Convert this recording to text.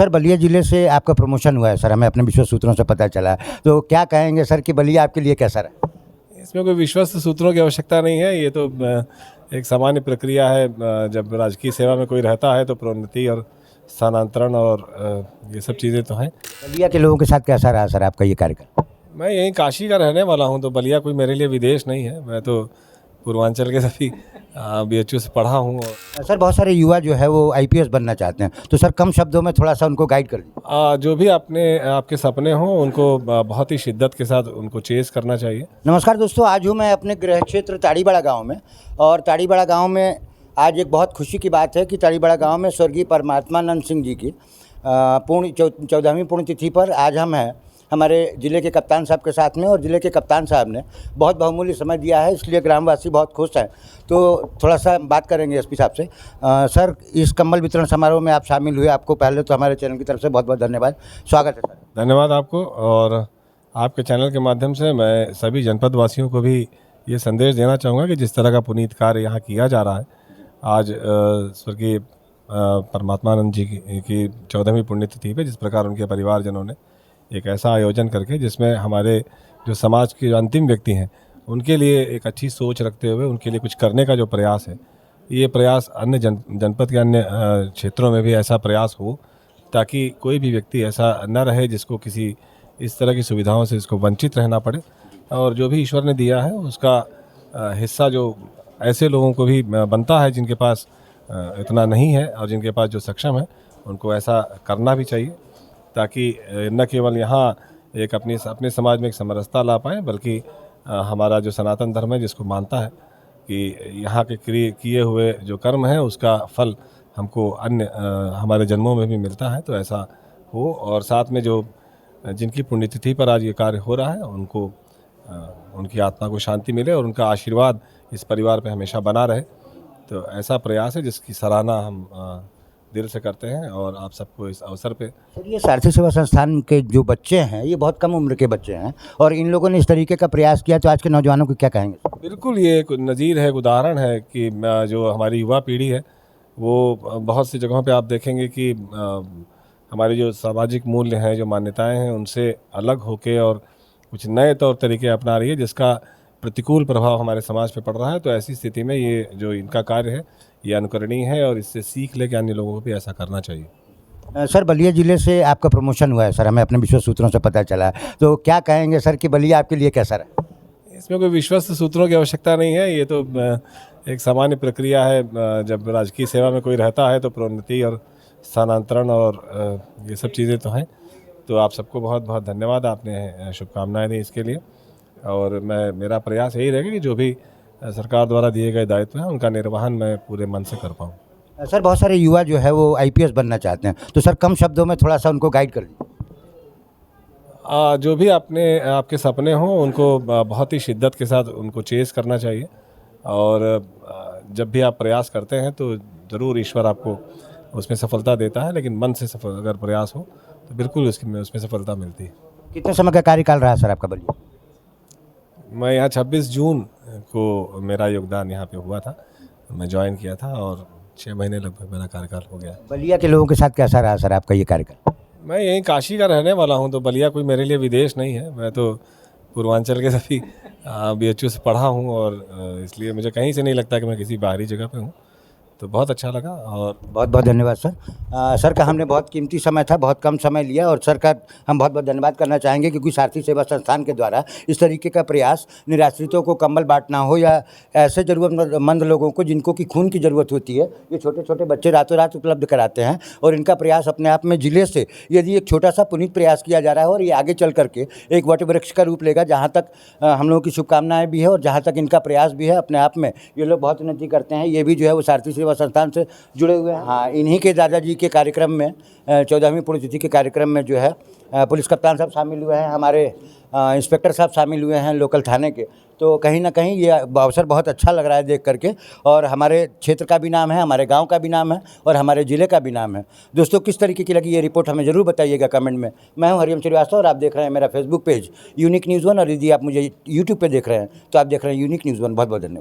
Sir Ballia ज़िले से आपका प्रमोशन हुआ है सर, हमें अपने विश्वस्त सूत्रों से पता चला है। तो क्या कहेंगे सर कि बलिया आपके लिए कैसा रहा? इसमें कोई विश्वस्त सूत्रों की आवश्यकता नहीं है। ये तो एक सामान्य प्रक्रिया है। जब राजकीय सेवा में कोई रहता है तो प्रोन्नति और स्थानांतरण और ये सब चीज़ें तो हैं। बलिया के लोगों के साथ कैसा रहा सर आपका ये कार्यक्रम? मैं यहीं काशी का रहने वाला हूँ, तो बलिया कोई मेरे लिए विदेश नहीं है। मैं तो पूर्वांचल के सभी BHU से पढ़ा हूँ। सर बहुत सारे युवा जो है वो IPS बनना चाहते हैं, तो सर कम शब्दों में थोड़ा सा उनको गाइड कर दीजिए। जो भी आपके सपने हों उनको बहुत ही शिद्दत के साथ उनको चेस करना चाहिए। नमस्कार दोस्तों, आज हूँ मैं अपने गृह क्षेत्र ताड़ीबड़ा गांव में, और ताड़ीबड़ा गांव में आज एक बहुत खुशी की बात है कि ताड़ीबड़ा गांव में स्वर्गीय परमात्मानंद सिंह जी की 14वीं पुण्यतिथि पर आज हम हैं हमारे ज़िले के कप्तान साहब के साथ में, और ज़िले के कप्तान साहब ने बहुत बहुमूल्य समय दिया है, इसलिए ग्रामवासी बहुत खुश हैं। तो थोड़ा सा बात करेंगे SP साहब से। सर इस कंबल वितरण समारोह में आप शामिल हुए, आपको पहले तो हमारे चैनल की तरफ से बहुत बहुत धन्यवाद, स्वागत है सर। धन्यवाद आपको, और आपके चैनल के माध्यम से मैं सभी जनपद वासियों को भी ये संदेश देना चाहूँगा कि जिस तरह का पुनीत कार्य यहाँ किया जा रहा है, आज स्वर्गीय परमात्मानंद जी की 14वीं पुण्यतिथि पे जिस प्रकार उनके परिवारजनों ने एक ऐसा आयोजन करके जिसमें हमारे जो समाज के जो अंतिम व्यक्ति हैं उनके लिए एक अच्छी सोच रखते हुए उनके लिए कुछ करने का जो प्रयास है, ये प्रयास अन्य जनपद के अन्य क्षेत्रों में भी ऐसा प्रयास हो, ताकि कोई भी व्यक्ति ऐसा न रहे जिसको किसी इस तरह की सुविधाओं से इसको वंचित रहना पड़े। और जो भी ईश्वर ने दिया है उसका हिस्सा जो ऐसे लोगों को भी बनता है जिनके पास इतना नहीं है, और जिनके पास जो सक्षम है उनको ऐसा करना भी चाहिए, ताकि न केवल यहाँ एक अपने समाज में एक समरसता ला पाएँ, बल्कि हमारा जो सनातन धर्म है जिसको मानता है कि यहाँ के किए हुए जो कर्म है उसका फल हमको अन्य हमारे जन्मों में भी मिलता है, तो ऐसा हो। और साथ में जो जिनकी पुण्यतिथि पर आज ये कार्य हो रहा है उनको उनकी आत्मा को शांति मिले और उनका आशीर्वाद इस परिवार पे हमेशा बना रहे, तो ऐसा प्रयास है जिसकी सराहना हम दिल से करते हैं। और आप सबको इस अवसर पे सर ये सारथी सेवा संस्थान के जो बच्चे हैं ये बहुत कम उम्र के बच्चे हैं, और इन लोगों ने इस तरीके का प्रयास किया, तो आज के नौजवानों को क्या कहेंगे? बिल्कुल ये एक नज़ीर है, एक उदाहरण है कि जो हमारी युवा पीढ़ी है वो बहुत सी जगहों पे आप देखेंगे कि हमारे जो सामाजिक मूल्य हैं, जो मान्यताएं हैं, उनसे अलग होके और कुछ नए तौर तरीके अपना रही है, जिसका प्रतिकूल प्रभाव हमारे समाज पे पड़ रहा है। तो ऐसी स्थिति में ये जो इनका कार्य है ये अनुकरणीय है, और इससे सीख लेके अन्य लोगों को भी ऐसा करना चाहिए। सर बलिया ज़िले से आपका प्रमोशन हुआ है सर, हमें अपने विश्वस्त सूत्रों से पता चला है। तो क्या कहेंगे सर कि बलिया आपके लिए कैसा रहा? इसमें कोई विश्वस्त सूत्रों की आवश्यकता नहीं है। ये तो एक सामान्य प्रक्रिया है। जब राजकीय सेवा में कोई रहता है तो प्रोन्नति और स्थानांतरण और ये सब चीज़ें तो हैं। तो आप सबको बहुत बहुत धन्यवाद, आपने शुभकामनाएं दी इसके लिए, और मेरा प्रयास यही रहेगा कि जो भी सरकार द्वारा दिए गए दायित्व हैं उनका निर्वहन मैं पूरे मन से कर पाऊँ। सर बहुत सारे युवा जो है वो IPS बनना चाहते हैं, तो सर कम शब्दों में थोड़ा सा उनको गाइड कर दीजिए। जो भी आपके सपने हों उनको बहुत ही शिद्दत के साथ उनको चेस करना चाहिए, और जब भी आप प्रयास करते हैं तो ज़रूर ईश्वर आपको उसमें सफलता देता है, लेकिन मन से अगर प्रयास हो तो बिल्कुल उसमें सफलता मिलती है। कितने समय का कार्यकाल रहा सर आपका बलिया? मैं यहाँ 26 जून को मेरा योगदान यहाँ पे हुआ था, मैं ज्वाइन किया था, और 6 महीने लगभग मेरा कार्यकाल हो गया। बलिया के लोगों के साथ कैसा रहा सर आपका ये कार्यकाल? मैं यहीं काशी का रहने वाला हूँ, तो बलिया कोई मेरे लिए विदेश नहीं है। मैं तो पूर्वांचल के सभी BHU से पढ़ा हूँ, और इसलिए मुझे कहीं से नहीं लगता कि मैं किसी बाहरी जगह पे हूँ। तो बहुत अच्छा लगा, और बहुत बहुत धन्यवाद सर। सर का हमने बहुत कीमती समय था, बहुत कम समय लिया, और सर का हम बहुत बहुत धन्यवाद करना चाहेंगे क्योंकि सारथी सेवा संस्थान के द्वारा इस तरीके का प्रयास निराश्रितों को कंबल बांटना हो या ऐसे ज़रूरतमंद लोगों को जिनको कि खून की ज़रूरत होती है, ये छोटे छोटे बच्चे रातों रात उपलब्ध कराते हैं। और इनका प्रयास अपने आप में ज़िले से यदि एक छोटा सा पुनीत प्रयास किया जा रहा है और ये आगे चल करके एक वटवृक्ष का रूप लेगा, जहाँ तक हम लोगों की शुभकामनाएँ भी है और जहाँ तक इनका प्रयास भी है, अपने आप में ये लोग बहुत उन्नति करते हैं। ये भी जो है वो सारथी सेवा संस्थान से जुड़े हुए हैं। हाँ, इन्हीं के दादाजी के कार्यक्रम में 14वीं पुण्यतिथि के कार्यक्रम में जो है पुलिस कप्तान साहब शामिल हुए हैं, हमारे इंस्पेक्टर साहब शामिल हुए हैं लोकल थाने के। तो कहीं ना कहीं ये अवसर बहुत अच्छा लग रहा है देख करके, और हमारे क्षेत्र का भी नाम है, हमारे गांव का भी नाम है, और हमारे ज़िले का भी नाम है। दोस्तों किस तरीके की लगी ये रिपोर्ट हमें ज़रूर बताइएगा कमेंट में। मैं हूं हरिओम श्रीवास्तव, और आप देख रहे हैं मेरा फेसबुक पेज यूनिक न्यूज़ 1, और यदि आप मुझे यूट्यूब पे देख रहे हैं तो आप देख रहे हैं यूनिक न्यूज़ 1। बहुत बहुत धन्यवाद।